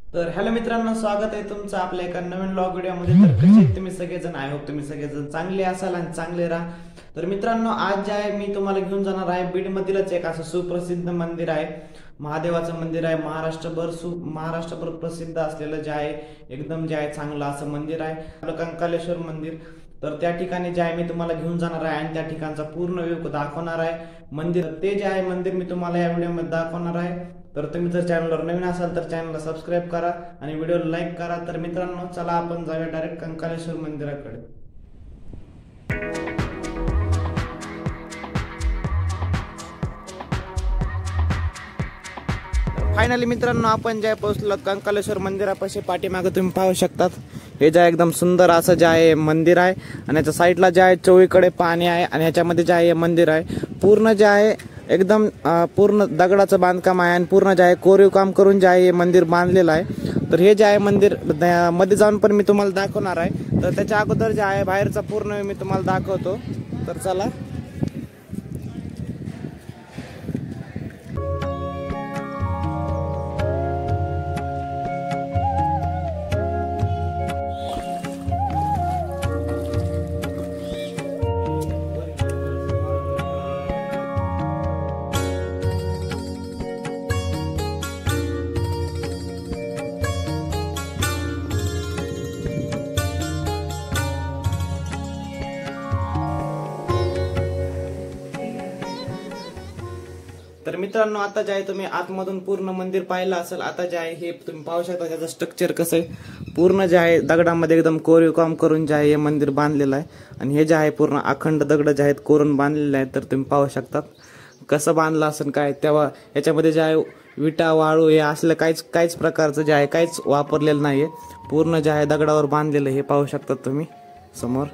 तर हॅलो मित्रांनो, स्वागत आहे तुमचं आपल्या एका नवीन व्लॉग व्हिडिओमध्ये। तर कसे आहेत तुम्ही सगळेजण? आय होप तुम्ही सगळेजण चांगले असाल आणि चांगले राहा। तर मित्रांनो, आज जे आहे मी तुम्हाला घेऊन जाणार आहे बीड मधीलच एक असं सुप्रसिद्ध मंदिर आहे, महादेवाचं मंदिर आहे। महाराष्ट्रभर प्रसिद्ध असलेलं जे आहे, एकदम जे आहे चांगलं असं मंदिर आहे आपलं कंकालेश्वर मंदिर। तर त्या ठिकाणी जे आहे मी तुम्हाला घेऊन जाणार आहे आणि त्या ठिकाणचा पूर्ण व्ह्यू दाखवणार आहे। मंदिर ते जे आहे मंदिर मी तुम्हाला या व्हिडिओमध्ये दाखवणार आहे। तर तुम्ही जर चॅनलवर नवीन असाल तर चॅनलला सबस्क्राईब करा आणि व्हिडिओला लाईक करा। तर मित्रांनो, चला आपण जाऊया डायरेक्ट कंकालेश्वर मंदिराकडे। फायनली मित्रांनो, आपण जे पोहोचलो कंकालेश्वर मंदिरापाशी। पाठीमागे तुम्ही पाहू शकतात, हे जे एकदम सुंदर असं जे आहे मंदिर आहे आणि याच्या साईडला जे आहे चोहीकडे पाणी आहे आणि याच्यामध्ये जे आहे मंदिर आहे पूर्ण जे आहे एकदम पूर्ण दगडाचं बांधकाम आहे आणि पूर्ण जे आहे कोरीव काम करून जे आहे हे मंदिर बांधलेलं आहे। तर हे जे आहे मंदिर मध्ये जाऊन पण मी तुम्हाला दाखवणार आहे। तर त्याच्या अगोदर जे आहे बाहेरचा पूर्ण मी तुम्हाला दाखवतो। तर चला। तर मित्रांनो, आता जे आहे तुम्ही आतमधून पूर्ण मंदिर पाहिलं असेल। आता जे आहे हे तुम्ही पाहू शकता त्याचं स्ट्रक्चर कसं आहे। पूर्ण जे आहे दगडामध्ये एकदम कोरीव काम करून जे आहे हे मंदिर बांधलेलं आहे आणि हे जे आहे पूर्ण अखंड दगड जे आहेत कोरून बांधलेले आहेत। तर तुम्ही पाहू शकतात कसं बांधलं असेल काय, तेव्हा याच्यामध्ये जे आहे विटा वाळू हे असलं काहीच प्रकारचं जे आहे काहीच वापरलेलं नाहीये। पूर्ण जे आहे दगडावर बांधलेलं हे पाहू शकतात तुम्ही समोर।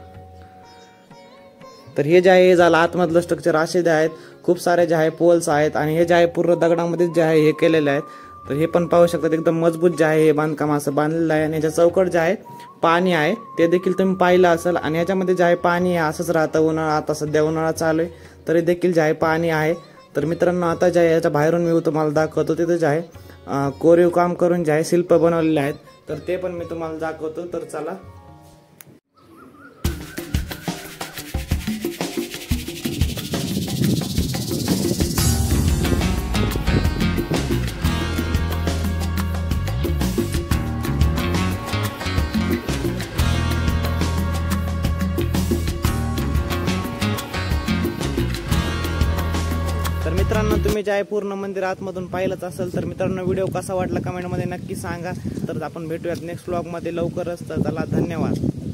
तर हे जे आहे झालं आतमधलं स्ट्रक्चर। असे जे आहेत खूप सारे जे आहे पोल्स आहेत आणि हे जे आहे पूर्ण दगडामध्ये जे आहे हे केलेले आहेत। तर हे पण पाहू शकतात एकदम मजबूत जे आहे हे बांधकाम असं बांधलेलं आहे आणि याच्या चौकट जे आहे पाणी आहे ते देखील तुम्ही पाहिलं असेल आणि याच्यामध्ये जे आहे पाणी आहे असंच राहतं। उन्हाळा आता सध्या उन्हाळा चालू आहे तरी देखील जे आहे पाणी आहे। तर मित्रांनो, आता जे आहे याच्या बाहेरून मी तुम्हाला दाखवतो, तिथे जे आहे कोरीव काम करून जे आहे शिल्प बनवलेले आहेत। तर ते पण मी तुम्हाला दाखवतो। तर चला। तर मित्रांनो, तुम्ही जे आहे पूर्ण मंदिर आतमधून पाहिलंच असेल। तर मित्रांनो, व्हिडिओ कसा वाटला कमेंटमध्ये नक्की सांगा। तर आपण भेटूयात नेक्स्ट व्लॉगमध्ये लवकरच। तर चला, धन्यवाद।